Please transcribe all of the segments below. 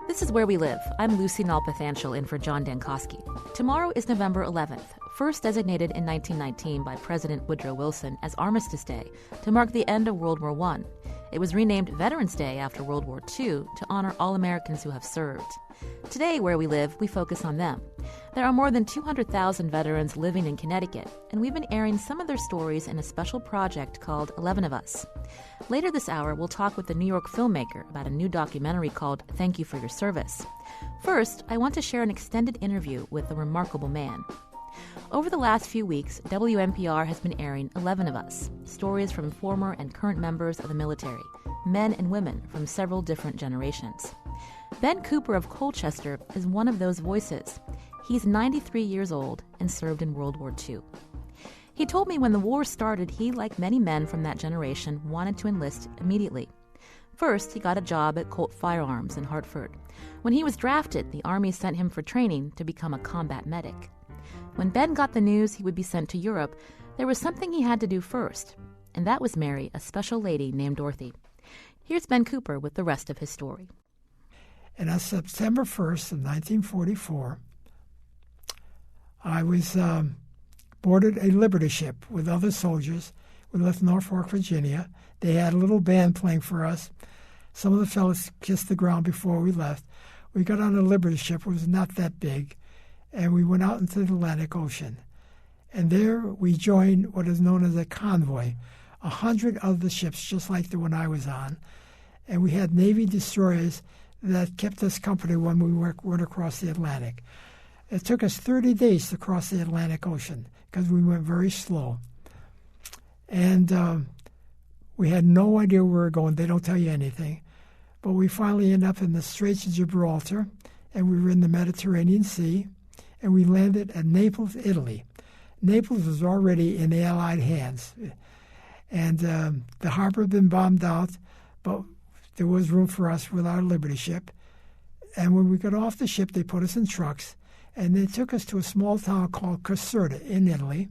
This is Where We Live. I'm Lucy Nalpathanchel in for John Dankosky. Tomorrow is November 11th, first designated in 1919 by President Woodrow Wilson as Armistice Day to mark the end of World War I. It was renamed Veterans Day after World War II to honor all Americans who have served. Today, Where We Live, we focus on them. There are more than 200,000 veterans living in Connecticut, and we've been airing some of their stories in a special project called 11 of Us. Later this hour, we'll talk with a New York filmmaker about a new documentary called Thank You for Your Service. First, I want to share an extended interview with a remarkable man. Over the last few weeks, WNPR has been airing 11 of Us, stories from former and current members of the military, men and women from several different generations. Ben Cooper of Colchester is one of those voices. He's 93 years old and served in World War II. He told me when the war started, he, like many men from that generation, wanted to enlist immediately. First, he got a job at Colt Firearms in Hartford. When he was drafted, the Army sent him for training to become a combat medic. When Ben got the news he would be sent to Europe, there was something he had to do first, and that was marry a special lady named Dorothy. Here's Ben Cooper with the rest of his story. And on September 1st of 1944, I was boarded a Liberty ship with other soldiers. We left Norfolk, Virginia. They had a little band playing for us. Some of the fellas kissed the ground before we left. We got on a Liberty ship. It was not that big. And we went out into the Atlantic Ocean. And there we joined what is known as a convoy, 100 other ships, just like the one I was on. And we had Navy destroyers that kept us company when we went across the Atlantic. It took us 30 days to cross the Atlantic Ocean because we went very slow. And we had no idea where we were going. They don't tell you anything. But we finally ended up in the Straits of Gibraltar, and we were in the Mediterranean Sea, and we landed at Naples, Italy. Naples was already in the Allied hands. And the harbor had been bombed out, but there was room for us with our Liberty ship. And when we got off the ship, they put us in trucks, and they took us to a small town called Caserta in Italy.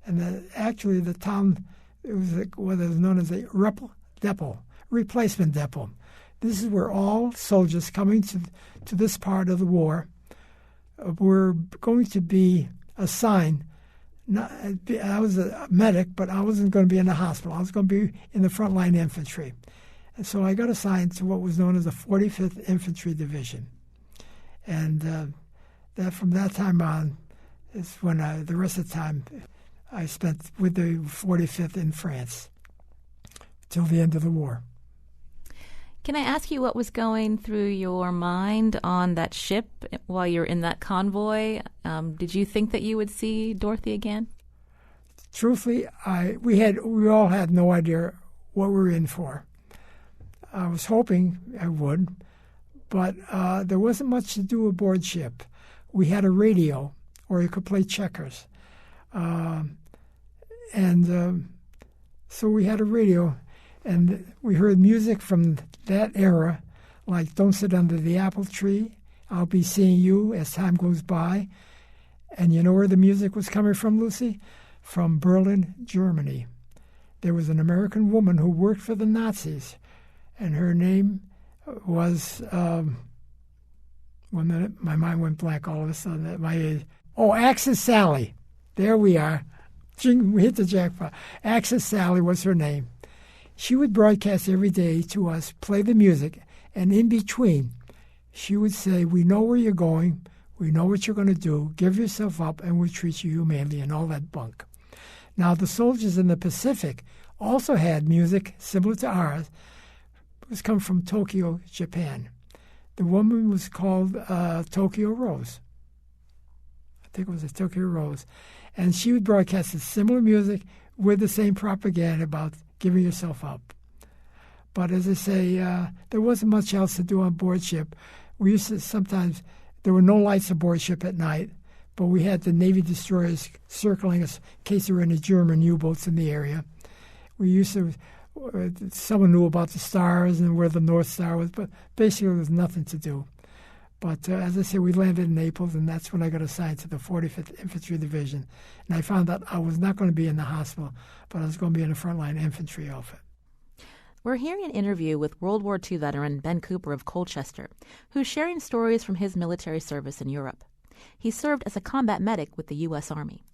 And actually the town, it was what is known as a replacement depot. This is where all soldiers coming to this part of the war were going to be assigned. I was a medic, but I wasn't going to be in the hospital. I was going to be in the frontline infantry. And so I got assigned to what was known as the 45th Infantry Division. And that from that time on is when the rest of the time I spent with the 45th in France till the end of the war. Can I ask you what was going through your mind on that ship while you're in that convoy? Did you think that you would see Dorothy again? Truthfully, we all had no idea what we were in for. I was hoping I would, but there wasn't much to do aboard ship. We had a radio, or you could play checkers. So we had a radio, and we heard music from that era, like Don't Sit Under the Apple Tree, I'll Be Seeing You as Time Goes By. And you know where the music was coming from, Lucy? From Berlin, Germany. There was an American woman who worked for the Nazis, and her name was, 1 minute, my mind went blank all of a sudden at my age. Oh, Axis Sally. There we are. We hit the jackpot. Axis Sally was her name. She would broadcast every day to us, play the music, and in between, she would say, we know where you're going, we know what you're going to do, give yourself up, and we'll treat you humanely, and all that bunk. Now, the soldiers in the Pacific also had music similar to ours. It was come from Tokyo, Japan. The woman was called Tokyo Rose. I think it was a Tokyo Rose. And she would broadcast the similar music with the same propaganda about giving yourself up. But as I say, there wasn't much else to do on board ship. We used to sometimes, there were no lights aboard ship at night, but we had the Navy destroyers circling us in case there were any German U-boats in the area. We used to, someone knew about the stars and where the North Star was, but basically there was nothing to do. But as I say, we landed in Naples, and that's when I got assigned to the 45th Infantry Division. And I found out I was not going to be in the hospital, but I was going to be in the frontline infantry outfit. We're hearing an interview with World War II veteran Ben Cooper of Colchester, who's sharing stories from his military service in Europe. He served as a combat medic with the U.S. Army.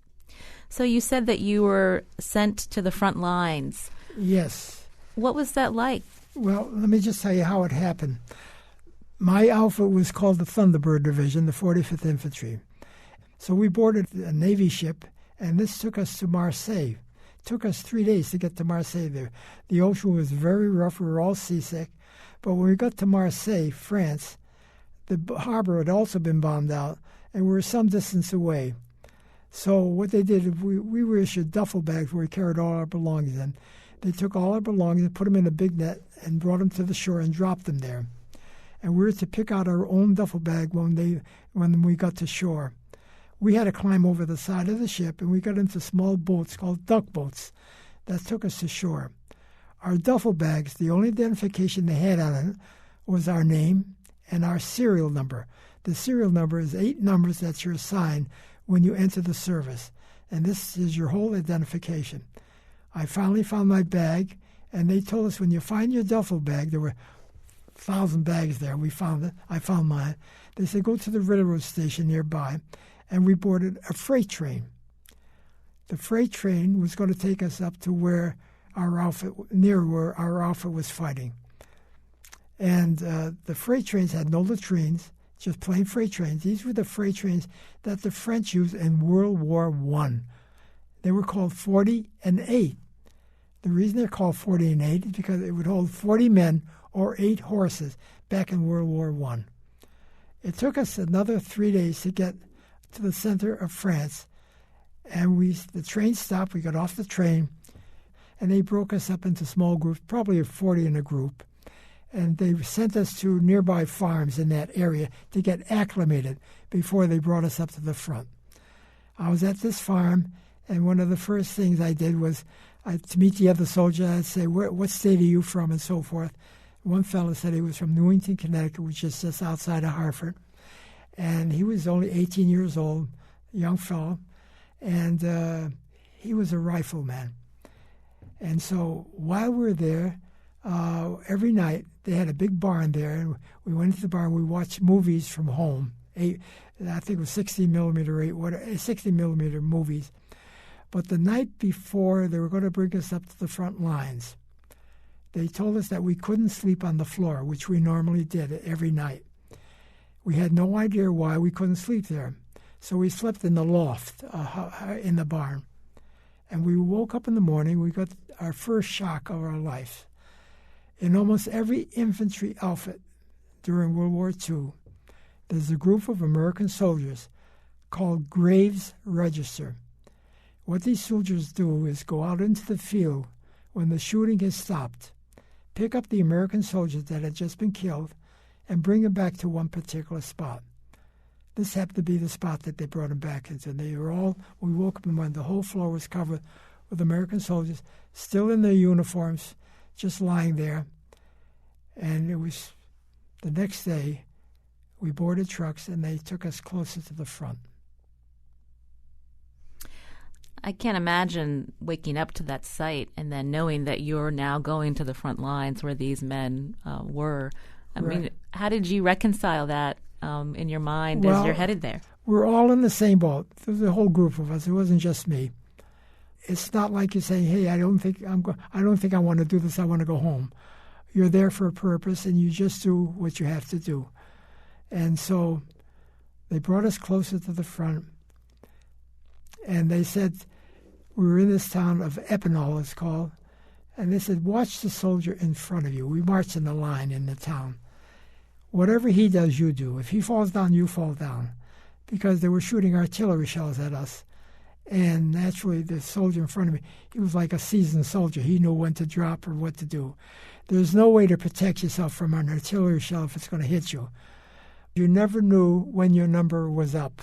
So you said that you were sent to the front lines. Yes. What was that like? Well, let me just tell you how it happened. My outfit was called the Thunderbird Division, the 45th Infantry. So we boarded a Navy ship, and this took us to Marseille. It took us 3 days to get to Marseille there. The ocean was very rough. We were all seasick. But when we got to Marseille, France, the harbor had also been bombed out, and we were some distance away. So what they did, we were issued duffel bags where we carried all our belongings in. They took all our belongings and put them in a big net and brought them to the shore and dropped them there. And we were to pick out our own duffel bag when we got to shore. We had to climb over the side of the ship, and we got into small boats called duck boats that took us to shore. Our duffel bags, the only identification they had on it was our name and our serial number. The serial number is 8 numbers that's your sign when you enter the service, and this is your whole identification. I finally found my bag, and they told us when you find your duffel bag, there were 1,000 bags there. We found it. I found mine. They said, go to the railroad station nearby, and we boarded a freight train. The freight train was going to take us up to where our outfit was fighting. And the freight trains had no latrines, just plain freight trains. These were the freight trains that the French used in World War I. They were called 40 and 8. The reason they're called 40 and 8 is because it would hold 40 men or 8 horses back in World War I. It took us another 3 days to get to the center of France, and the train stopped. We got off the train, and they broke us up into small groups, probably 40 in a group, and they sent us to nearby farms in that area to get acclimated before they brought us up to the front. I was at this farm, and one of the first things I did was to meet the other soldiers. I'd say, what state are you from, and so forth. One fellow said he was from Newington, Connecticut, which is just outside of Hartford. And he was only 18 years old, a young fellow, and he was a rifleman. And so while we were there, every night they had a big barn there, and we went into the barn. We watched movies from home. I think it was 60 millimeter movies. But the night before they were going to bring us up to the front lines, they told us that we couldn't sleep on the floor, which we normally did every night. We had no idea why we couldn't sleep there. So we slept in the loft in the barn. And we woke up in the morning, we got our first shock of our life. In almost every infantry outfit during World War II, there's a group of American soldiers called Graves Register. What these soldiers do is go out into the field when the shooting has stopped, pick up the American soldiers that had just been killed, and bring them back to one particular spot. This happened to be the spot that they brought them back into. We woke up and the whole floor was covered with American soldiers, still in their uniforms, just lying there. And it was the next day, we boarded trucks, and they took us closer to the front. I can't imagine waking up to that sight and then knowing that you're now going to the front lines where these men were. I mean, how did you reconcile that in your mind as you're headed there? We're all in the same boat. There's a whole group of us. It wasn't just me. It's not like you're saying, "Hey, I don't think I want to do this. I want to go home." You're there for a purpose, and you just do what you have to do. And so they brought us closer to the front, and they said we were in this town of Epinal, it's called, and they said, "Watch the soldier in front of you." We marched in the line in the town. Whatever he does, you do. If he falls down, you fall down, because they were shooting artillery shells at us. And naturally, the soldier in front of me, he was like a seasoned soldier. He knew when to drop or what to do. There's no way to protect yourself from an artillery shell if it's going to hit you. You never knew when your number was up,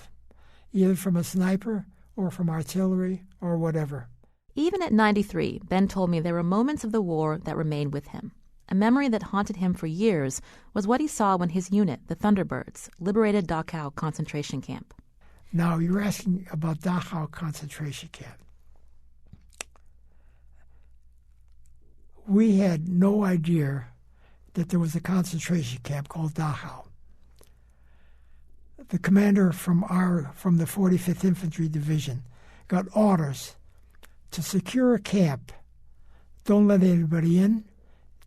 either from a sniper or from artillery or whatever. Even at 93, Ben told me there were moments of the war that remained with him. A memory that haunted him for years was what he saw when his unit, the Thunderbirds, liberated Dachau concentration camp. Now, you're asking about Dachau concentration camp. We had no idea that there was a concentration camp called Dachau. The commander from the 45th Infantry Division got orders to secure a camp. Don't let anybody in,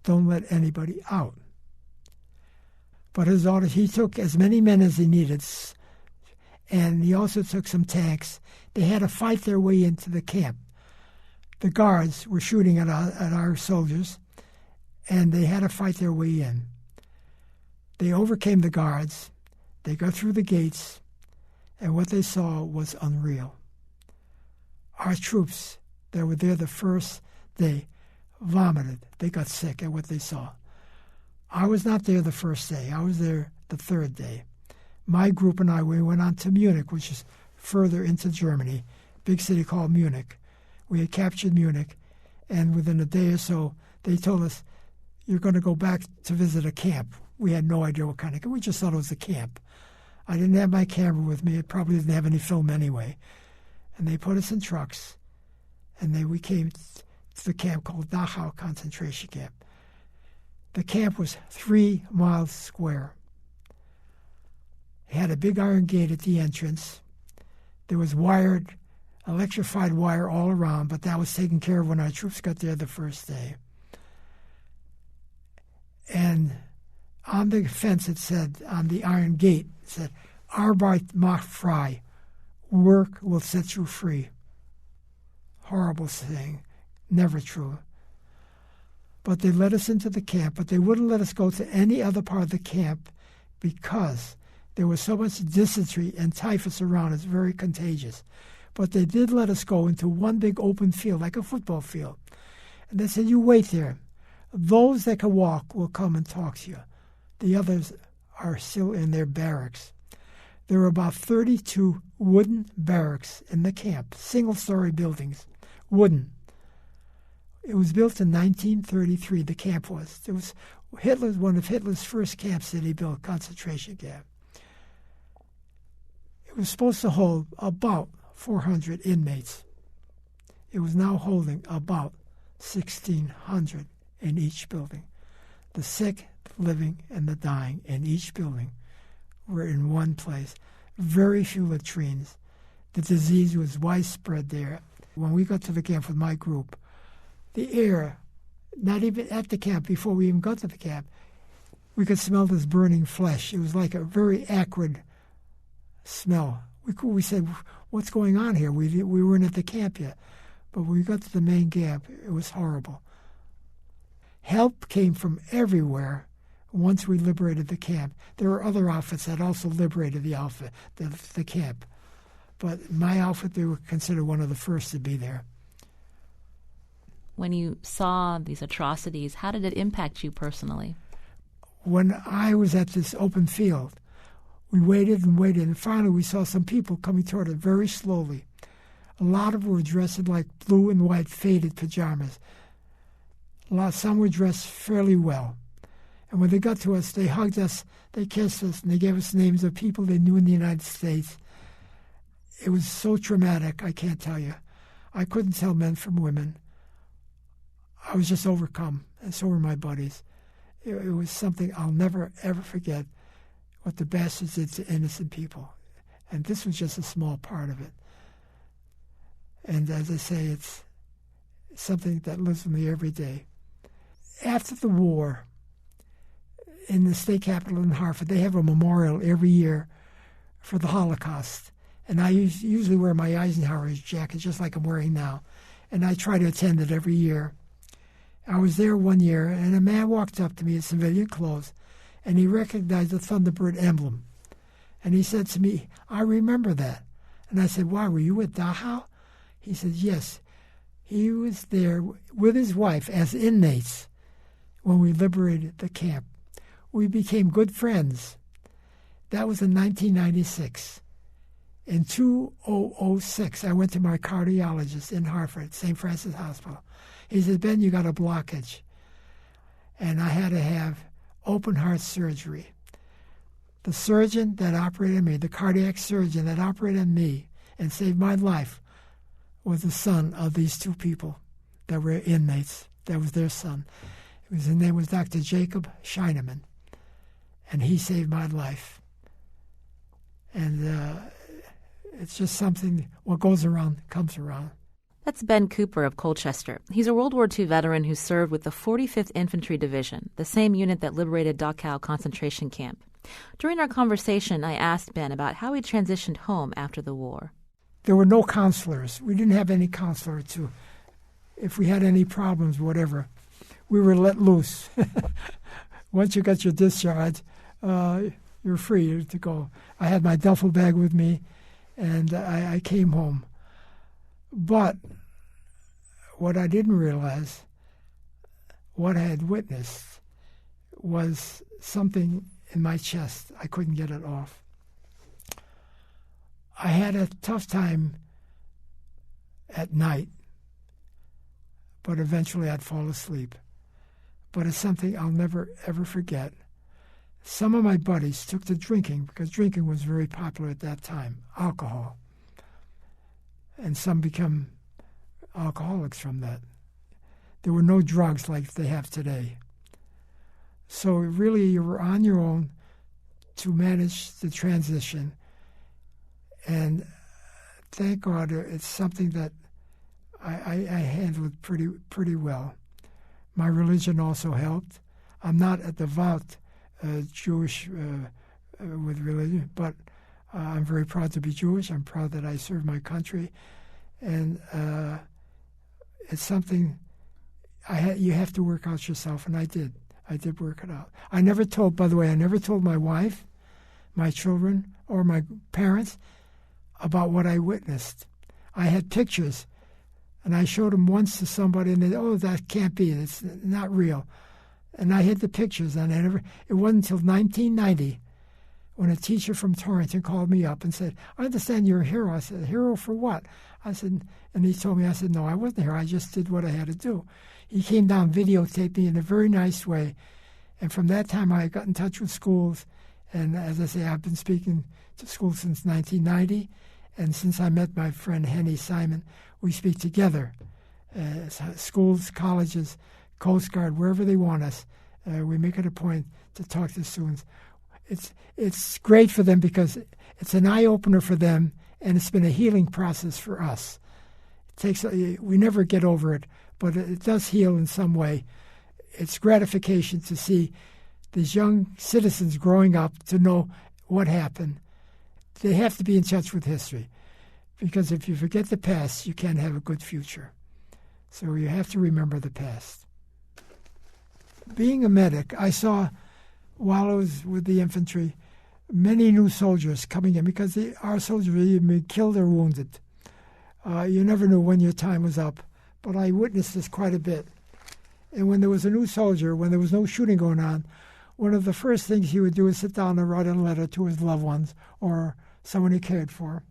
don't let anybody out. But his orders, he took as many men as he needed, and he also took some tanks. They had to fight their way into the camp. The guards were shooting at our soldiers, and they had to fight their way in. They overcame the guards. They got through the gates, and what they saw was unreal. Our troops that were there the first day vomited. They got sick at what they saw. I was not there the first day. I was there the third day. My group and I, we went on to Munich, which is further into Germany, big city called Munich. We had captured Munich, and within a day or so, they told us, you're going to go back to visit a camp. We had no idea what kind of camp. We just thought it was a camp. I didn't have my camera with me. It probably didn't have any film anyway. And they put us in trucks, and we came to the camp called Dachau concentration camp. The camp was 3 miles square. It had a big iron gate at the entrance. There was electrified wire all around, but that was taken care of when our troops got there the first day. And on the fence it said, on the iron gate, it said, Arbeit macht frei, work will set you free. Horrible saying, never true. But they let us into the camp, but they wouldn't let us go to any other part of the camp because there was so much dysentery and typhus around. It's very contagious. But they did let us go into one big open field, like a football field. And they said, you wait there. Those that can walk will come and talk to you. The others are still in their barracks. There were about 32 wooden barracks in the camp, single-story buildings, wooden. It was built in 1933, the camp was. It was one of Hitler's first camps that he built, concentration camp. It was supposed to hold about 400 inmates. It was now holding about 1,600 in each building. The sick, the living, and the dying in each building were in one place. Very few latrines. The disease was widespread there. When we got to the camp with my group, the air, not even at the camp, before we even got to the camp, we could smell this burning flesh. It was like a very acrid smell. We said, what's going on here? We weren't at the camp yet. But when we got to the main camp, it was horrible. Help came from everywhere once we liberated the camp. There were other outfits that also liberated the camp. But my outfit, they were considered one of the first to be there. When you saw these atrocities, how did it impact you personally? When I was at this open field, we waited and waited, and finally we saw some people coming toward it very slowly. A lot of them were dressed in like blue and white faded pajamas. Some were dressed fairly well. And when they got to us, they hugged us, they kissed us, and they gave us names of people they knew in the United States. It was so traumatic, I can't tell you. I couldn't tell men from women. I was just overcome, and so were my buddies. It was something I'll never, ever forget, what the bastards did to innocent people. And this was just a small part of it. And as I say, it's something that lives with me every day. After the war, in the state capitol in Hartford, they have a memorial every year for the Holocaust. And I usually wear my Eisenhower jacket, just like I'm wearing now. And I try to attend it every year. I was there one year, and a man walked up to me in civilian clothes, and he recognized the Thunderbird emblem. And he said to me, I remember that. And I said, why, were you at Dachau? He said, yes. He was there with his wife as inmates when we liberated the camp. We became good friends. That was in 1996. In 2006, I went to my cardiologist in Hartford, St. Francis Hospital. He said, Ben, you got a blockage. And I had to have open heart surgery. The surgeon that operated on me, the cardiac surgeon that operated on me and saved my life, was the son of these two people that were inmates. That was their son. His name was Dr. Jacob Scheinemann, and he saved my life. And it's just something, what goes around comes around. That's Ben Cooper of Colchester. He's a World War II veteran who served with the 45th Infantry Division, the same unit that liberated Dachau concentration camp. During our conversation, I asked Ben about how he transitioned home after the war. There were no counselors. We didn't have any counselor to, if we had any problems, whatever, we were let loose. Once you got your discharge, you're free to go. I had my duffel bag with me, and I came home. But what I didn't realize, what I had witnessed, was something in my chest. I couldn't get it off. I had a tough time at night, but eventually I'd fall asleep. But it's something I'll never, ever forget. Some of my buddies took to drinking, because drinking was very popular at that time, alcohol. And some become alcoholics from that. There were no drugs like they have today. So really you were on your own to manage the transition. And thank God it's something that I handled pretty well. My religion also helped. I'm not a devout Jewish with religion, but I'm very proud to be Jewish. I'm proud that I serve my country. And it's something you have to work out yourself, and I did. I did work it out. I never told my wife, my children, or my parents about what I witnessed. I had pictures, and I showed them once to somebody, and they said, "Oh, that can't be. It's not real." And I had the pictures, and it wasn't until 1990 when a teacher from Torrington called me up and said, "I understand you're a hero." I said, "A hero for what?" I said, and he told me, I said, "No, I wasn't a hero. I just did what I had to do." He came down, videotaped me in a very nice way. And from that time, I got in touch with schools. And as I say, I've been speaking to schools since 1990. And since I met my friend Henny Simon, we speak together. Schools, colleges, Coast Guard, wherever they want us, we make it a point to talk to students. It's great for them because it's an eye-opener for them, and it's been a healing process for us. We never get over it, but it does heal in some way. It's gratification to see these young citizens growing up to know what happened. They have to be in touch with history, because if you forget the past, you can't have a good future. So you have to remember the past. Being a medic, I saw, while I was with the infantry, many new soldiers coming in, because our soldiers were either killed or wounded. You never knew when your time was up, but I witnessed this quite a bit. And when there was a new soldier, when there was no shooting going on, one of the first things he would do is sit down and write a letter to his loved ones or someone he cared for.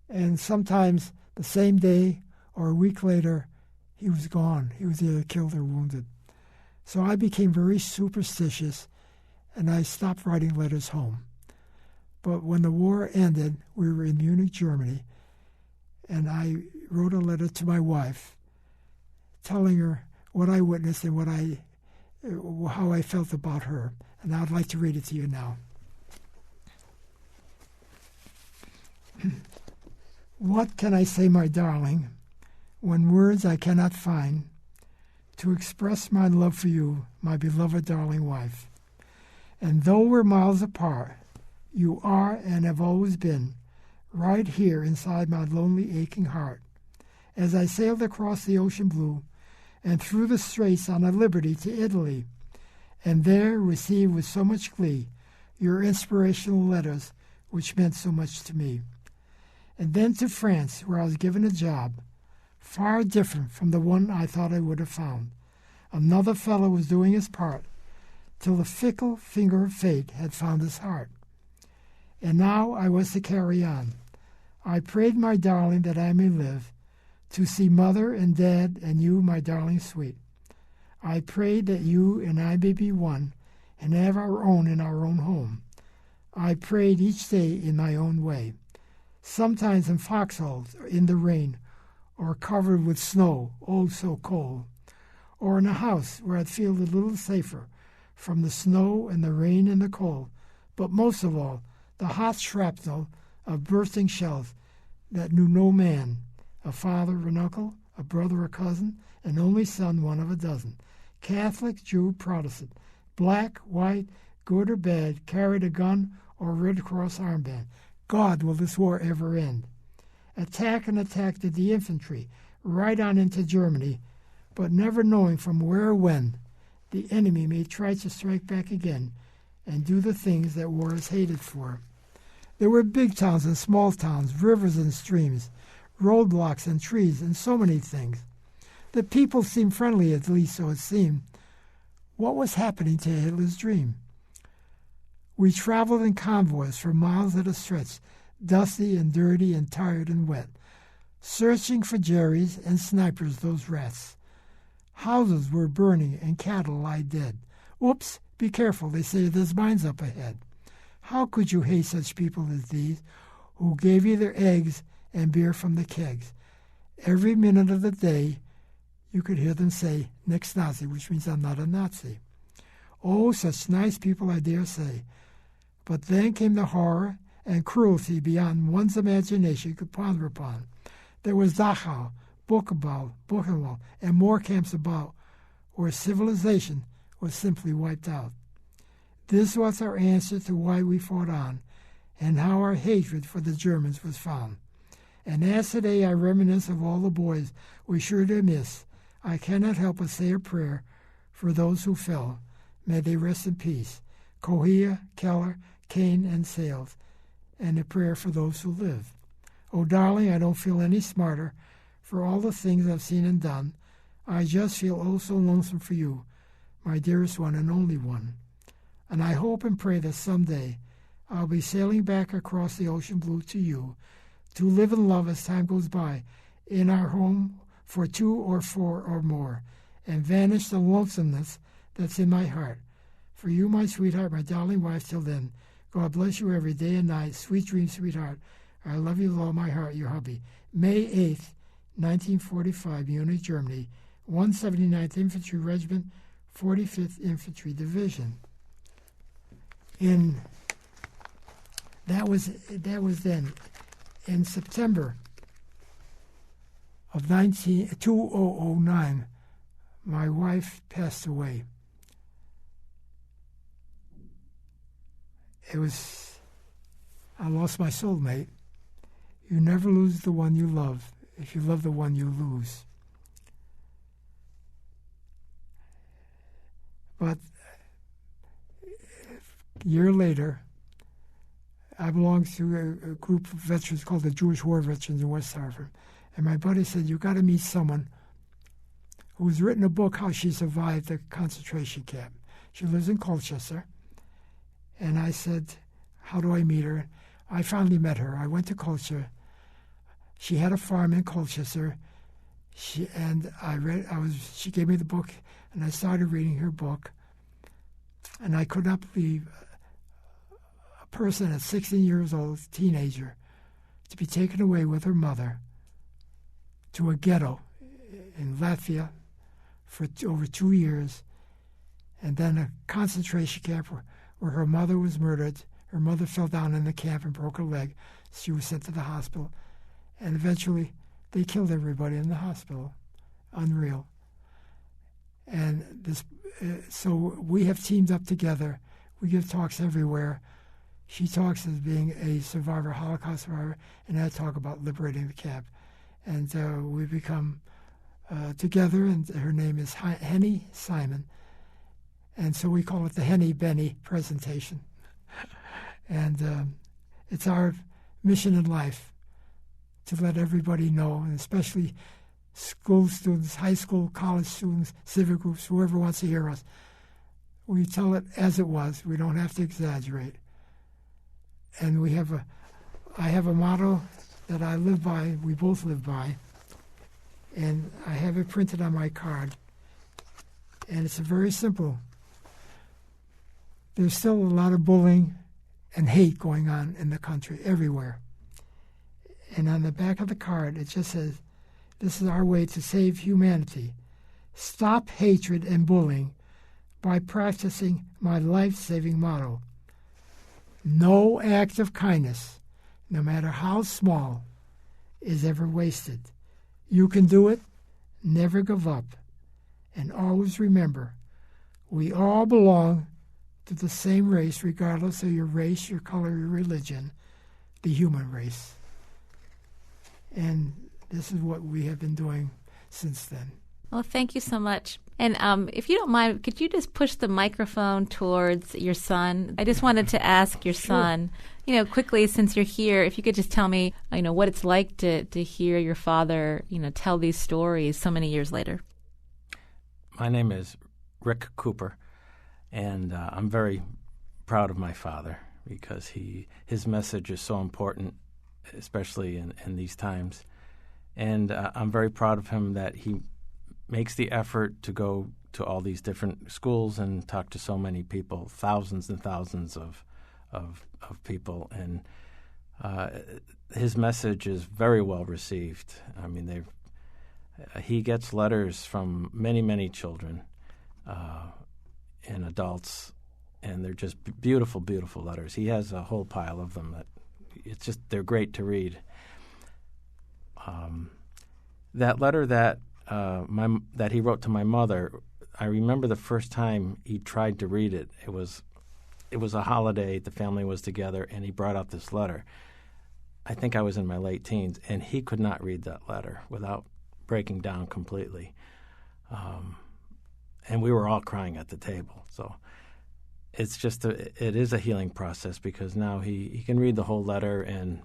And sometimes the same day or a week later, he was gone. He was either killed or wounded. So I became very superstitious, and I stopped writing letters home. But when the war ended, we were in Munich, Germany, and I wrote a letter to my wife telling her what I witnessed and how I felt about her. And I'd like to read it to you now. What can I say, my darling, when words I cannot find to express my love for you, my beloved darling wife? And though we're miles apart, you are and have always been right here inside my lonely, aching heart. As I sailed across the ocean blue and through the straits on a liberty to Italy, and there received with so much glee your inspirational letters, which meant so much to me. And then to France, where I was given a job, far different from the one I thought I would have found. Another fellow was doing his part, till the fickle finger of fate had found his heart. And now I was to carry on. I prayed, my darling, that I may live to see mother and dad and you, my darling sweet. I prayed that you and I may be one and have our own in our own home. I prayed each day in my own way, sometimes in foxholes or in the rain, or covered with snow, oh so cold, or in a house where I'd feel a little safer from the snow and the rain and the cold, but most of all, the hot shrapnel of bursting shells that knew no man, a father, an uncle, a brother, a cousin, an only son, one of a dozen, Catholic, Jew, Protestant, black, white, good or bad, carried a gun or Red Cross armband. God, will this war ever end? Attack and attack did the infantry, right on into Germany, but never knowing from where or when the enemy may try to strike back again and do the things that war is hated for. There were big towns and small towns, rivers and streams, roadblocks and trees, and so many things. The people seemed friendly, at least so it seemed. What was happening to Hitler's dream? We traveled in convoys for miles at a stretch, dusty and dirty and tired and wet, searching for Jerry's and snipers, those rats. Houses were burning and cattle lie dead. Oops, be careful, they say there's mines up ahead. How could you hate such people as these, who gave you their eggs and beer from the kegs? Every minute of the day, you could hear them say, "Next Nazi," which means I'm not a Nazi. Oh, such nice people, I dare say. But then came the horror and cruelty beyond one's imagination could ponder upon. There was Dachau, Buchenwald, and more camps about, where civilization was simply wiped out. This was our answer to why we fought on, and how our hatred for the Germans was found. And as today I reminisce of all the boys we sure did miss, I cannot help but say a prayer for those who fell. May they rest in peace. Kohia, Keller, Kane, and Sales, and a prayer for those who live. Oh, darling, I don't feel any smarter for all the things I've seen and done. I just feel oh so lonesome for you, my dearest one and only one. And I hope and pray that someday I'll be sailing back across the ocean blue to you, to live and love as time goes by, in our home for 2 or 4 or more, and vanish the lonesomeness that's in my heart. For you, my sweetheart, my darling wife, till then, God bless you every day and night. Sweet dreams, sweetheart. I love you with all my heart, your hubby. May 8th, 1945, Munich, Germany, 179th Infantry Regiment, 45th Infantry Division. That was then. In September of 2009, my wife passed away. I lost my soulmate. You never lose the one you love. If you love the one you lose. But a year later, I belonged to a group of veterans called the Jewish War Veterans in West Hartford. And my buddy said, "You got to meet someone who's written a book how she survived the concentration camp. She lives in Colchester." And I said, "How do I meet her?" I finally met her. I went to Colchester. She had a farm in Colchester. She gave me the book, and I started reading her book. And I could not believe a person at 16 years old, teenager, to be taken away with her mother to a ghetto in Latvia for over 2 years, and then a concentration camp where her mother was murdered. Her mother fell down in the camp and broke her leg. She was sent to the hospital, and eventually they killed everybody in the hospital. Unreal. And so we have teamed up together. We give talks everywhere. She talks as being a survivor, Holocaust survivor, and I talk about liberating the camp. And we become together, and her name is Henny Simon. And so we call it the Henny Benny presentation. And it's our mission in life to let everybody know, and especially school students, high school, college students, civic groups, whoever wants to hear us. We tell it as it was. We don't have to exaggerate. And I have a motto that I live by, we both live by, and I have it printed on my card. And it's very simple. There's still a lot of bullying and hate going on in the country, everywhere. And on the back of the card, it just says, "This is our way to save humanity. stop hatred and bullying by practicing my life-saving motto. No act of kindness, no matter how small, is ever wasted. You can do it. Never give up. And always remember, we all belong to the same race, regardless of your race, your color, your religion, the human race. And this is what we have been doing since then. Well, thank you so much. And if you don't mind, could you just push the microphone towards your son? I just wanted to ask your son, quickly, since you're here, if you could just tell me, what it's like to hear your father, tell these stories so many years later. My name is Rick Cooper, and I'm very proud of my father because his message is so important, especially in these times. And I'm very proud of him that he makes the effort to go to all these different schools and talk to so many people, thousands and thousands of people. And his message is very well received. I mean, he gets letters from many, many children and adults, and they're just beautiful, beautiful letters. He has a whole pile of them they're great to read. That letter that he wrote to my mother, I remember the first time he tried to read it. It was a holiday, the family was together, and he brought out this letter. I think I was in my late teens, and he could not read that letter without breaking down completely. And we were all crying at the table. So it's it is a healing process because now he can read the whole letter, and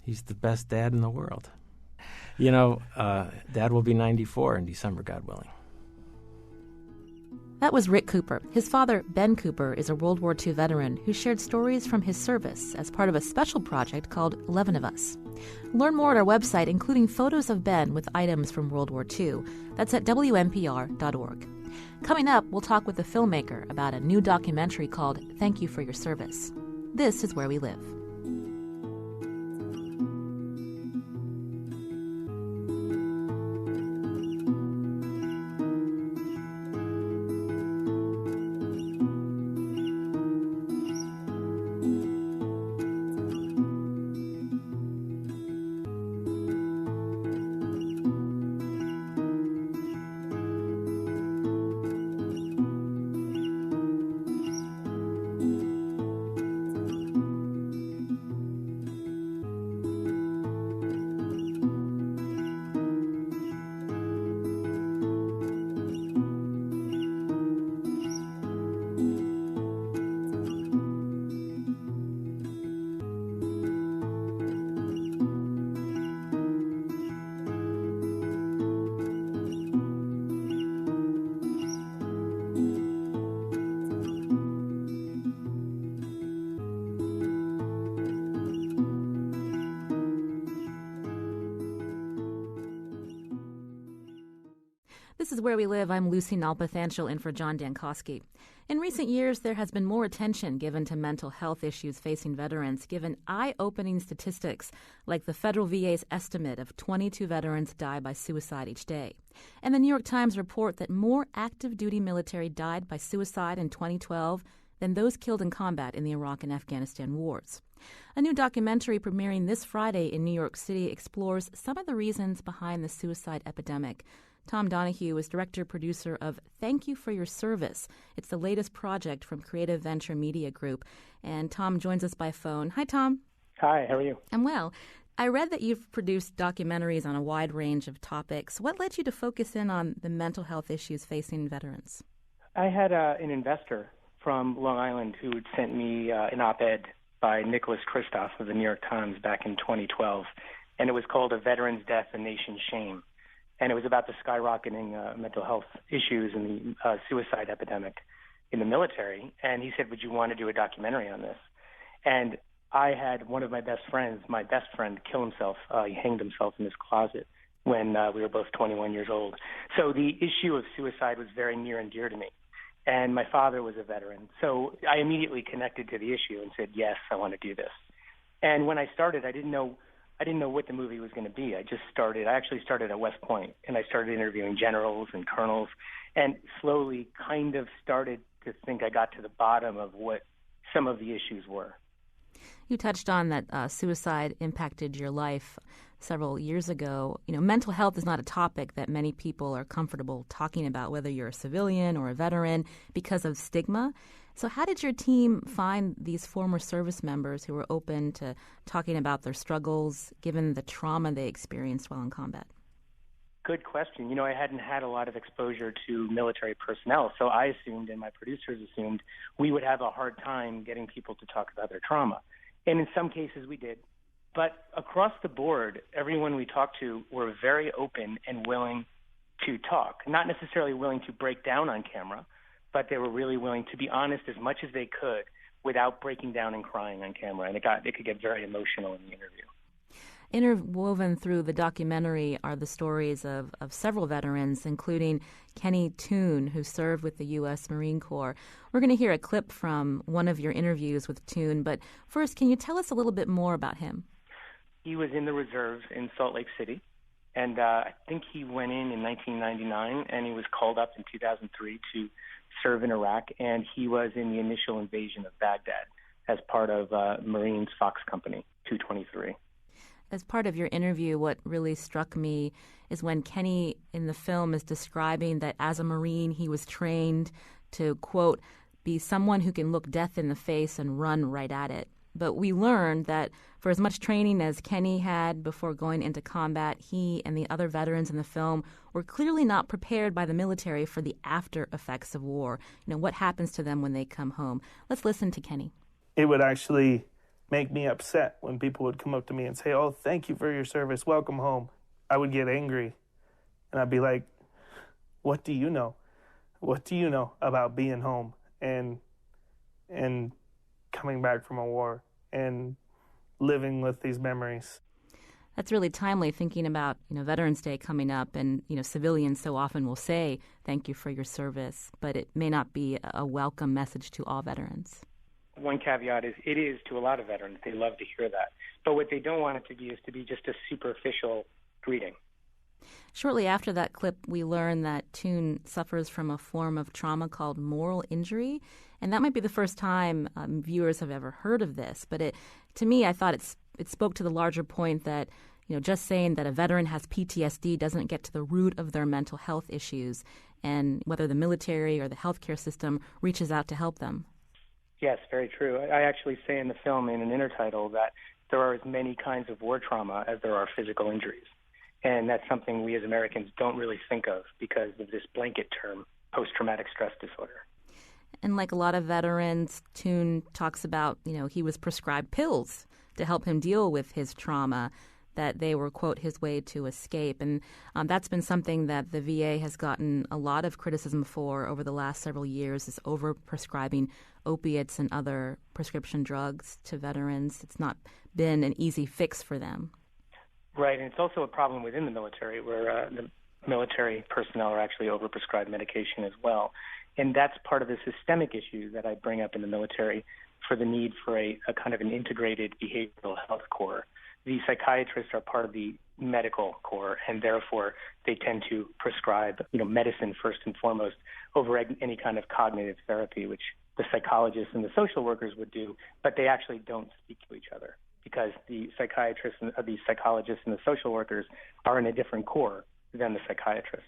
he's the best dad in the world. Dad will be 94 in December, God willing. That was Rick Cooper. His father, Ben Cooper, is a World War II veteran who shared stories from his service as part of a special project called 11 of Us. Learn more at our website, including photos of Ben with items from World War II. That's at WNPR.org. Coming up, we'll talk with the filmmaker about a new documentary called Thank You for Your Service. This is Where We Live. This is Where We Live. I'm Lucy Nalpathanchel in for John Dankosky. In recent years, there has been more attention given to mental health issues facing veterans, given eye-opening statistics like the federal VA's estimate of 22 veterans die by suicide each day. And the New York Times report that more active-duty military died by suicide in 2012 than those killed in combat in the Iraq and Afghanistan wars. A new documentary premiering this Friday in New York City explores some of the reasons behind the suicide epidemic. Tom Donahue is director-producer of Thank You for Your Service. It's the latest project from Creative Venture Media Group. And Tom joins us by phone. Hi, Tom. Hi, how are you? I'm well. I read that you've produced documentaries on a wide range of topics. What led you to focus in on the mental health issues facing veterans? I had an investor from Long Island who had sent me an op-ed by Nicholas Kristof of the New York Times back in 2012, and it was called A Veteran's Death, a Nation's Shame. And it was about the skyrocketing mental health issues and the suicide epidemic in the military. And he said, would you want to do a documentary on this? And I had one of my best friend, kill himself. He hanged himself in his closet when we were both 21 years old. So the issue of suicide was very near and dear to me. And my father was a veteran. So I immediately connected to the issue and said, yes, I want to do this. And when I started, I didn't know I didn't know what the movie was going to be. I actually started at West Point, and I started interviewing generals and colonels, and slowly kind of started to think I got to the bottom of what some of the issues were. You touched on that suicide impacted your life several years ago. Mental health is not a topic that many people are comfortable talking about, whether you're a civilian or a veteran, because of stigma. So how did your team find these former service members who were open to talking about their struggles, given the trauma they experienced while in combat? Good question. I hadn't had a lot of exposure to military personnel, so I assumed, and my producers assumed, we would have a hard time getting people to talk about their trauma. And in some cases we did. But across the board, everyone we talked to were very open and willing to talk. Not necessarily willing to break down on camera, but they were really willing to be honest as much as they could without breaking down and crying on camera. And it could get very emotional in the interview. Interwoven through the documentary are the stories of several veterans, including Kenny Toon, who served with the U.S. Marine Corps. We're going to hear a clip from one of your interviews with Toon, but first, can you tell us a little bit more about him? He was in the reserves in Salt Lake City, and I think he went in 1999, and he was called up in 2003 to serve in Iraq, and he was in the initial invasion of Baghdad as part of Marines Fox Company 223. As part of your interview, what really struck me is when Kenny in the film is describing that as a Marine, he was trained to, quote, be someone who can look death in the face and run right at it. But we learned that for as much training as Kenny had before going into combat, he and the other veterans in the film were clearly not prepared by the military for the after effects of war. What happens to them when they come home. Let's listen to Kenny. It would actually make me upset when people would come up to me and say, "Oh, thank you for your service. Welcome home." I would get angry, and I'd be like, "What do you know? What do you know about being home and coming back from a war and living with these memories?" That's really timely, thinking about Veterans Day coming up, and civilians so often will say thank you for your service, but it may not be a welcome message to all veterans. One caveat is it is to a lot of veterans. They love to hear that. But what they don't want it to be is to be just a superficial greeting. Shortly after that clip, we learn that Toon suffers from a form of trauma called moral injury. And that might be the first time viewers have ever heard of this. But to me, I thought it spoke to the larger point that just saying that a veteran has PTSD doesn't get to the root of their mental health issues and whether the military or the healthcare system reaches out to help them. Yes, very true. I actually say in the film in an intertitle that there are as many kinds of war trauma as there are physical injuries. And that's something we as Americans don't really think of because of this blanket term, post-traumatic stress disorder. And like a lot of veterans, Toon talks about, he was prescribed pills to help him deal with his trauma, that they were, quote, his way to escape. And that's been something that the VA has gotten a lot of criticism for over the last several years, is over-prescribing opiates and other prescription drugs to veterans. It's not been an easy fix for them. Right, and it's also a problem within the military where the military personnel are actually overprescribed medication as well. And that's part of the systemic issue that I bring up in the military for the need for a kind of an integrated behavioral health corps. The psychiatrists are part of the medical corps, and therefore they tend to prescribe, medicine first and foremost over any kind of cognitive therapy, which the psychologists and the social workers would do, but they actually don't speak to each other because the psychiatrists and the psychologists and the social workers are in a different corps than the psychiatrists.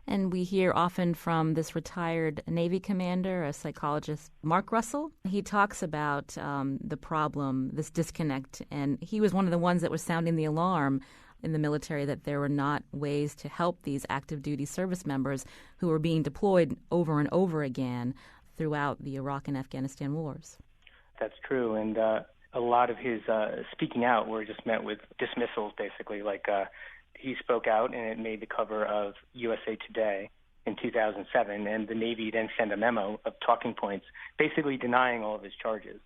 And we hear often from this retired Navy commander, a psychologist, Mark Russell. He talks about the problem, this disconnect, and he was one of the ones that was sounding the alarm in the military that there were not ways to help these active duty service members who were being deployed over and over again throughout the Iraq and Afghanistan wars. That's true, and a lot of his speaking out were just met with dismissals, basically, he spoke out, and it made the cover of USA Today in 2007, and the Navy then sent a memo of talking points basically denying all of his charges.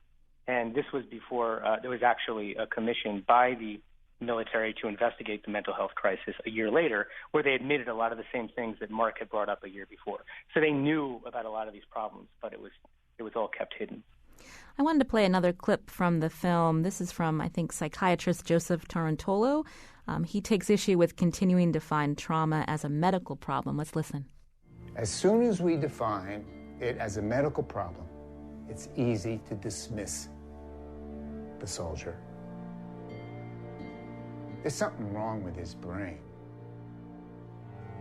And this was before there was actually a commission by the military to investigate the mental health crisis a year later, where they admitted a lot of the same things that Mark had brought up a year before. So they knew about a lot of these problems, but it was all kept hidden. I wanted to play another clip from the film. This is from, I think, psychiatrist Joseph Tarantolo. He takes issue with continuing to define trauma as a medical problem. Let's listen. As soon as we define it as a medical problem, it's easy to dismiss the soldier. There's something wrong with his brain.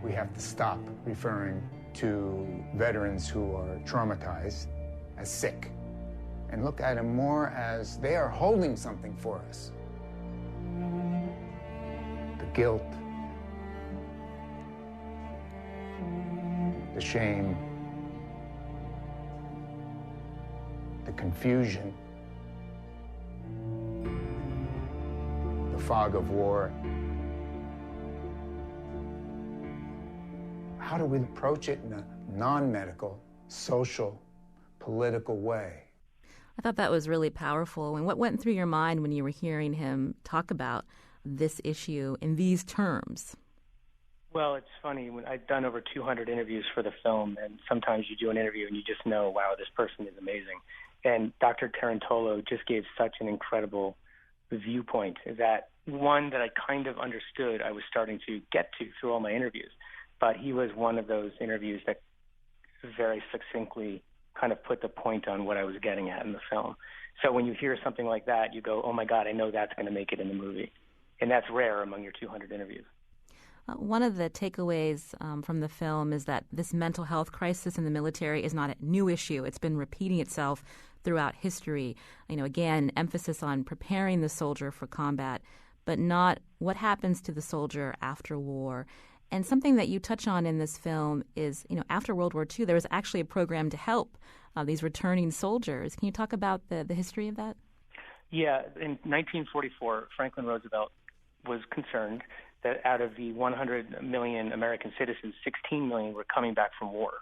We have to stop referring to veterans who are traumatized as sick and look at them more as they are holding something for us. The guilt, the shame, the confusion, the fog of war. How do we approach it in a non-medical, social, political way? I thought that was really powerful. And what went through your mind when you were hearing him talk about this issue in these terms? Well, it's funny. When I've done over 200 interviews for the film, and sometimes you do an interview and you just know, wow, this person is amazing. And Dr. Tarantolo just gave such an incredible viewpoint that one that I kind of understood I was starting to get to through all my interviews. But he was one of those interviews that very succinctly kind of put the point on what I was getting at in the film. So when you hear something like that, you go, oh, my God, I know that's going to make it in the movie. And that's rare among your 200 interviews. One of the takeaways from the film is that this mental health crisis in the military is not a new issue. It's been repeating itself throughout history. Again, emphasis on preparing the soldier for combat, but not what happens to the soldier after war. And something that you touch on in this film is, after World War II, there was actually a program to help these returning soldiers. Can you talk about the history of that? Yeah, in 1944, Franklin Roosevelt was concerned that out of the 100 million American citizens, 16 million were coming back from war.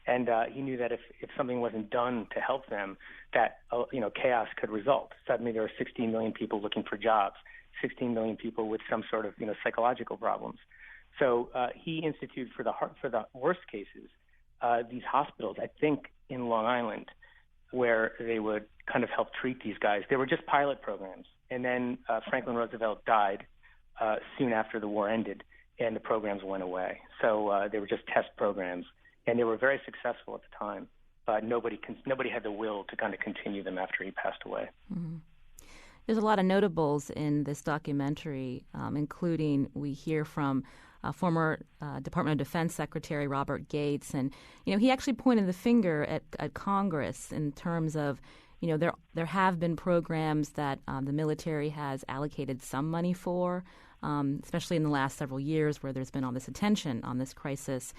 And he knew that if something wasn't done to help them, that chaos could result. Suddenly there were 16 million people looking for jobs, 16 million people with some sort of psychological problems. So he instituted for the worst cases these hospitals, I think in Long Island, where they would kind of help treat these guys. They were just pilot programs. And then Franklin Roosevelt died soon after the war ended, and the programs went away. So they were just test programs, and they were very successful at the time. But nobody had the will to kind of continue them after he passed away. Mm-hmm. There's a lot of notables in this documentary, including we hear from former Department of Defense Secretary Robert Gates. And, he actually pointed the finger at Congress in terms of, there have been programs that the military has allocated some money for, especially in the last several years where there's been all this attention on this crisis.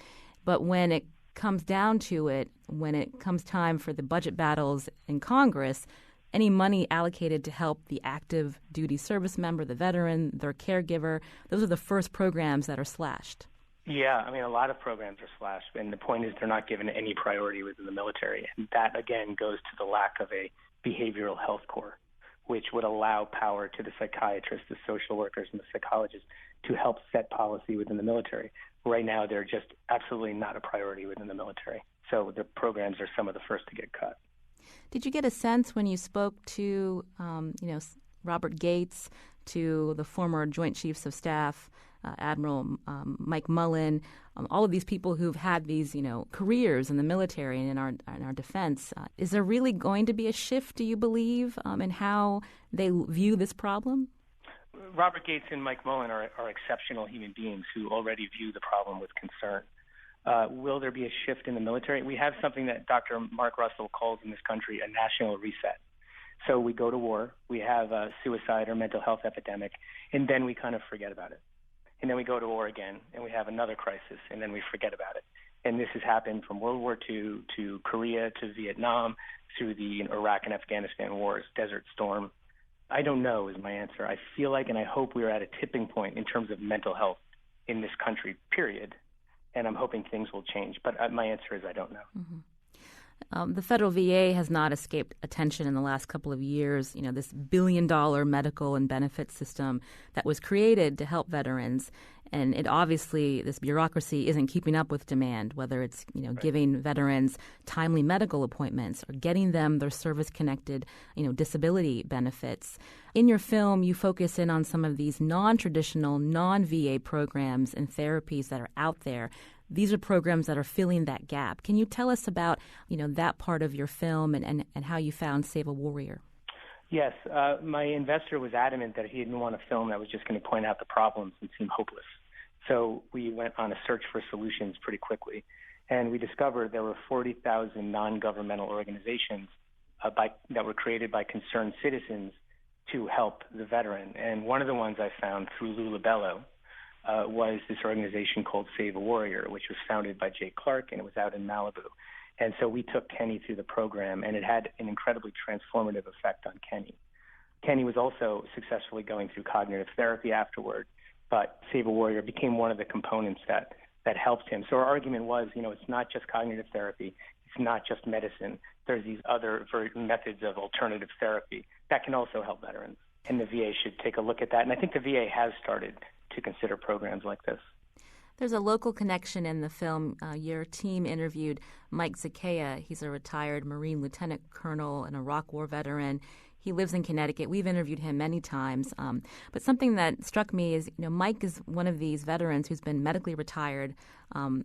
But when it comes down to it, when it comes time for the budget battles in Congress, any money allocated to help the active duty service member, the veteran, their caregiver, those are the first programs that are slashed. Yeah, a lot of programs are slashed, and the point is they're not given any priority within the military. And that, again, goes to the lack of a behavioral health corps, which would allow power to the psychiatrists, the social workers, and the psychologists to help set policy within the military. Right now, they're just absolutely not a priority within the military. So the programs are some of the first to get cut. Did you get a sense when you spoke to, Robert Gates, to the former Joint Chiefs of Staff, Admiral Mike Mullen, all of these people who've had these, careers in the military and in our defense? Is there really going to be a shift, do you believe, in how they view this problem? Robert Gates and Mike Mullen are exceptional human beings who already view the problem with concern. Will there be a shift in the military? We have something that Dr. Mark Russell calls in this country a national reset. So we go to war, we have a suicide or mental health epidemic, and then we kind of forget about it. And then we go to war again, and we have another crisis, and then we forget about it. And this has happened from World War II to Korea to Vietnam through the Iraq and Afghanistan wars, Desert Storm. I don't know is my answer. I feel like and I hope we are at a tipping point in terms of mental health in this country, period. And I'm hoping things will change. But my answer is I don't know. Mm-hmm. The federal VA has not escaped attention in the last couple of years. You know, this billion-dollar medical and benefits system that was created to help veterans, and it obviously, this bureaucracy isn't keeping up with demand, whether it's, giving veterans timely medical appointments or getting them their service-connected, disability benefits. In your film, you focus in on some of these non-traditional, non-VA programs and therapies that are out there. These are programs that are filling that gap. Can you tell us about, that part of your film and how you found Save a Warrior? Yes. My investor was adamant that he didn't want a film that was just going to point out the problems and seem hopeless. So we went on a search for solutions pretty quickly. And we discovered there were 40,000 non-governmental organizations that were created by concerned citizens to help the veteran. And one of the ones I found through Lou Labello was this organization called Save a Warrior, which was founded by Jay Clark, and it was out in Malibu. And so we took Kenny through the program, and it had an incredibly transformative effect on Kenny. Kenny was also successfully going through cognitive therapy afterward, but Save a Warrior became one of the components that helped him. So our argument was, it's not just cognitive therapy, it's not just medicine. There's these other methods of alternative therapy that can also help veterans, and the VA should take a look at that. And I think the VA has started to consider programs like this. There's a local connection in the film. Your team interviewed Mike Zakea. He's a retired Marine lieutenant colonel and Iraq War veteran. He lives in Connecticut. We've interviewed him many times. But something that struck me is, Mike is one of these veterans who's been medically retired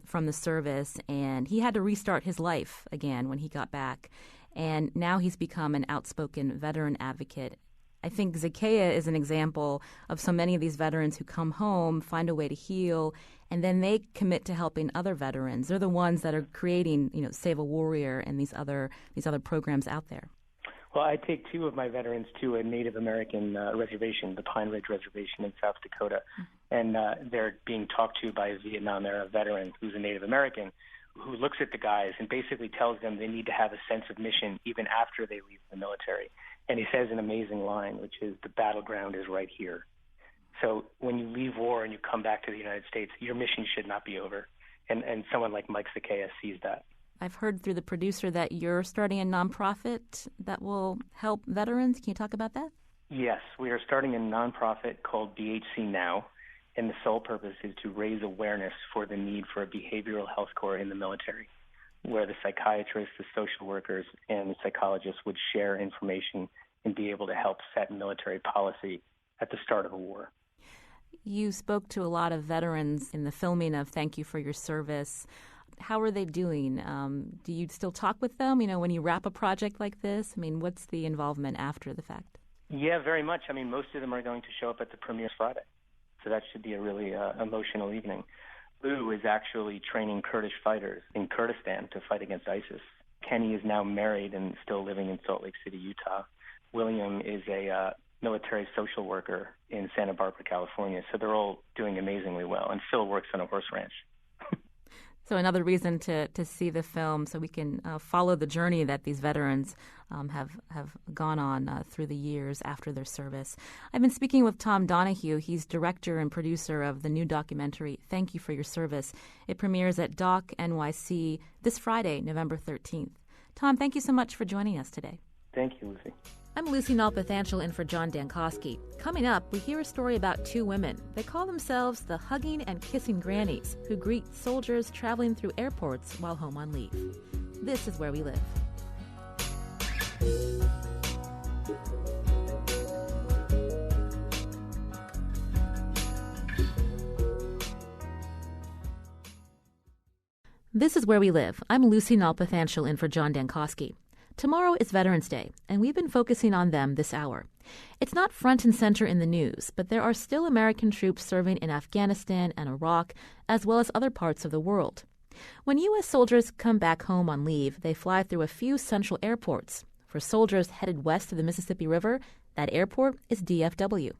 from the service, and he had to restart his life again when he got back. And now he's become an outspoken veteran advocate. I think Zakea is an example of so many of these veterans who come home, find a way to heal, and then they commit to helping other veterans. They're the ones that are creating, Save a Warrior and these other programs out there. Well, I take two of my veterans to a Native American reservation, the Pine Ridge Reservation in South Dakota, and they're being talked to by a Vietnam-era veteran who's a Native American who looks at the guys and basically tells them they need to have a sense of mission even after they leave the military. And he says an amazing line, which is, the battleground is right here. So when you leave war and you come back to the United States, your mission should not be over. And someone like Mike Zakea sees that. I've heard through the producer that you're starting a nonprofit that will help veterans. Can you talk about that? Yes, we are starting a nonprofit called BHC Now, and the sole purpose is to raise awareness for the need for a behavioral health corps in the military, where the psychiatrists, the social workers, and the psychologists would share information and be able to help set military policy at the start of a war. You spoke to a lot of veterans in the filming of Thank You for Your Service. How are they doing? Do you still talk with them, when you wrap a project like this? What's the involvement after the fact? Yeah, very much. Most of them are going to show up at the premiere Friday. So that should be a really emotional evening. Lou is actually training Kurdish fighters in Kurdistan to fight against ISIS. Kenny is now married and still living in Salt Lake City, Utah. William is a military social worker in Santa Barbara, California. So they're all doing amazingly well. And Phil works on a horse ranch. So another reason to see the film, so we can follow the journey that these veterans have gone on through the years after their service. I've been speaking with Tom Donahue. He's director and producer of the new documentary, Thank You for Your Service. It premieres at Doc NYC this Friday, November 13th. Tom, thank you so much for joining us today. Thank you, Lucy. I'm Lucy Nalpathanchel in for John Dankosky. Coming up, we hear a story about two women. They call themselves the Hugging and Kissing Grannies, who greet soldiers traveling through airports while home on leave. This is Where We Live. This is Where We Live. I'm Lucy Nalpathanchel in for John Dankosky. Tomorrow is Veterans Day, and we've been focusing on them this hour. It's not front and center in the news, but there are still American troops serving in Afghanistan and Iraq, as well as other parts of the world. When U.S. soldiers come back home on leave, they fly through a few central airports. For soldiers headed west of the Mississippi River, that airport is DFW.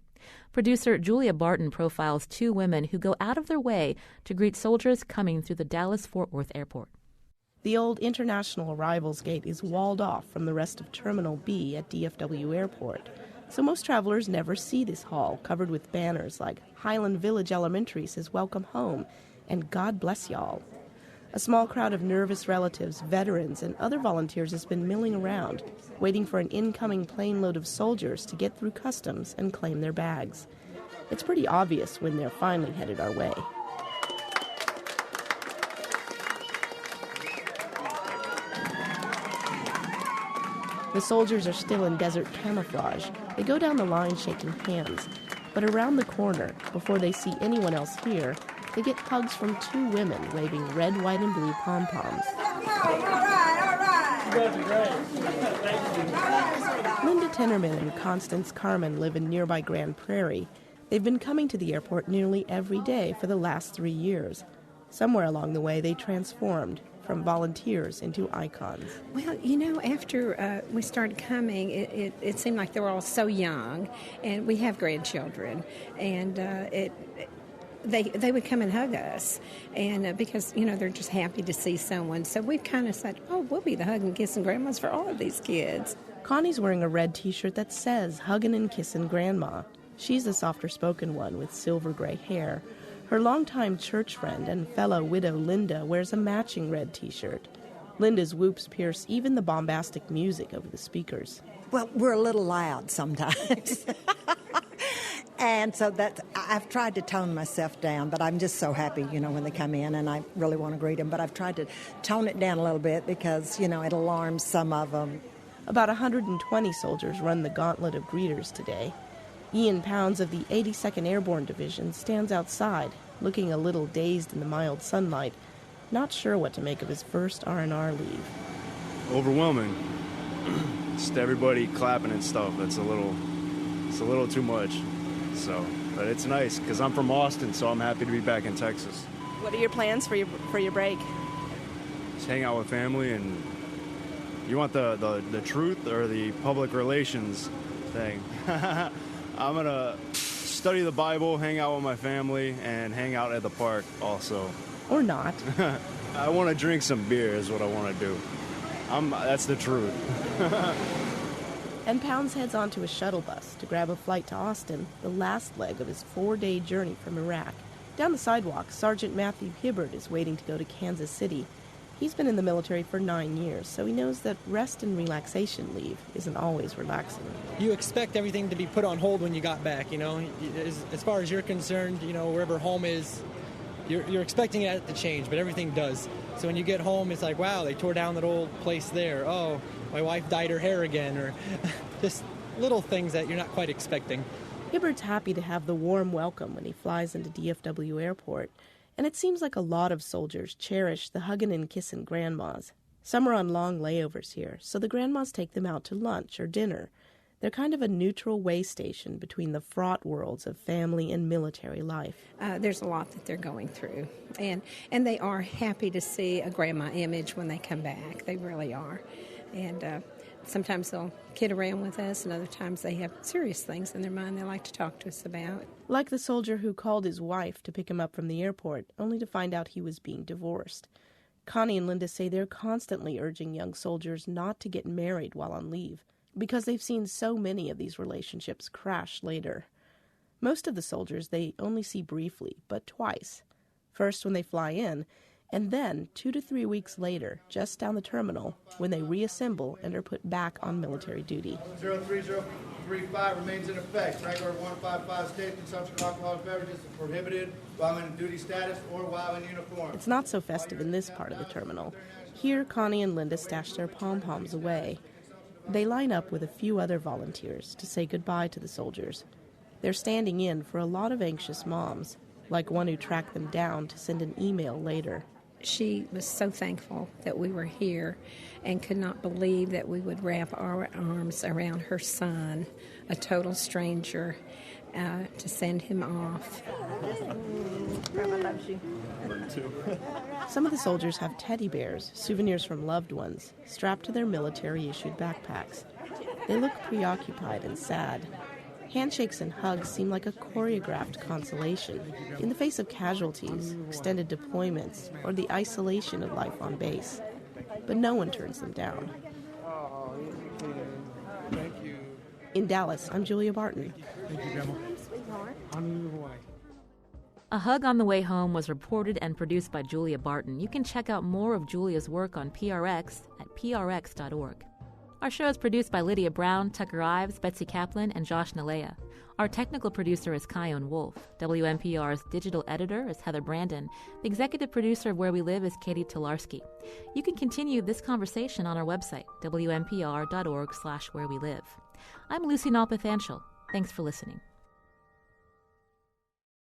Producer Julia Barton profiles two women who go out of their way to greet soldiers coming through the Dallas-Fort Worth airport. The old International Arrivals Gate is walled off from the rest of Terminal B at DFW Airport, so most travelers never see this hall covered with banners like Highland Village Elementary says welcome home and God bless y'all. A small crowd of nervous relatives, veterans, and other volunteers has been milling around, waiting for an incoming plane load of soldiers to get through customs and claim their bags. It's pretty obvious when they're finally headed our way. The soldiers are still in desert camouflage. They go down the line shaking hands. But around the corner, before they see anyone else here, they get hugs from two women waving red, white, and blue pom-poms. All right. You guys are great. Linda Tinnerman and Constance Carmen live in nearby Grand Prairie. They've been coming to the airport nearly every day for the last 3 years. Somewhere along the way, they transformed from volunteers into icons. Well, after we started coming, it seemed like they were all so young, and we have grandchildren, and they would come and hug us, and because, they're just happy to see someone. So we've kind of said, we'll be the hugging, kissing grandmas for all of these kids. Connie's wearing a red T-shirt that says Huggin' and Kissin' Grandma. She's the softer-spoken one with silver gray hair. Her longtime church friend and fellow widow Linda wears a matching red T-shirt. Linda's whoops pierce even the bombastic music over the speakers. Well, we're a little loud sometimes. And so I've tried to tone myself down, but I'm just so happy, when they come in, and I really want to greet them. But I've tried to tone it down a little bit because, it alarms some of them. About 120 soldiers run the gauntlet of greeters today. Ian Pounds of the 82nd Airborne Division stands outside, looking a little dazed in the mild sunlight, not sure what to make of his first R&R leave. Overwhelming. Just everybody clapping and stuff. It's a little too much. So, but it's nice because I'm from Austin, so I'm happy to be back in Texas. What are your plans for your break? Just hang out with family. And you want the truth or the public relations thing? I'm gonna study the Bible, hang out with my family, and hang out at the park also. Or not. I want to drink some beer is what I want to do. That's the truth. And Pounds heads onto a shuttle bus to grab a flight to Austin, the last leg of his 4-day journey from Iraq. Down the sidewalk, Sergeant Matthew Hibbert is waiting to go to Kansas City. He's been in the military for 9 years, so he knows that rest and relaxation leave isn't always relaxing. You expect everything to be put on hold when you got back, As far as you're concerned, wherever home is, you're expecting it to change, but everything does. So when you get home, it's like, wow, they tore down that old place there. Oh, my wife dyed her hair again, or just little things that you're not quite expecting. Hibbert's happy to have the warm welcome when he flies into DFW Airport, and it seems like a lot of soldiers cherish the huggin' and kissin' grandmas. Some are on long layovers here, so the grandmas take them out to lunch or dinner. They're kind of a neutral way station between the fraught worlds of family and military life. There's a lot that they're going through, and they are happy to see a grandma image when they come back. They really are. And sometimes they'll kid around with us, and other times they have serious things in their mind they like to talk to us about. Like the soldier who called his wife to pick him up from the airport, only to find out he was being divorced. Connie and Linda say they're constantly urging young soldiers not to get married while on leave, because they've seen so many of these relationships crash later. Most of the soldiers they only see briefly, but twice. First when they fly in, and then 2 to 3 weeks later, just down the terminal, when they reassemble and are put back on military duty. 03035 remains in effect. Regular 155 state consumption of alcoholic beverages is prohibited while in duty status or while in uniform. It's not so festive in this part of the terminal. Here, Connie and Linda stash their pom-poms away. They line up with a few other volunteers to say goodbye to the soldiers. They're standing in for a lot of anxious moms, like one who tracked them down to send an email later. She was so thankful that we were here and could not believe that we would wrap our arms around her son, a total stranger, to send him off. Grandma loves you. Some of the soldiers have teddy bears, souvenirs from loved ones, strapped to their military-issued backpacks. They look preoccupied and sad. Handshakes and hugs seem like a choreographed consolation in the face of casualties, extended deployments, or the isolation of life on base. But no one turns them down. In Dallas, I'm Julia Barton. Thank you, Grandma. I'm in Hawaii. A Hug on the Way Home was reported and produced by Julia Barton. You can check out more of Julia's work on PRX at prx.org. Our show is produced by Lydia Brown, Tucker Ives, Betsy Kaplan, and Josh Nalea. Our technical producer is Kyone Wolf. WNPR's digital editor is Heather Brandon. The executive producer of Where We Live is Katie Tolarski. You can continue this conversation on our website, wnpr.org/wherewelive. I'm Lucy Nalpathanchel. Thanks for listening.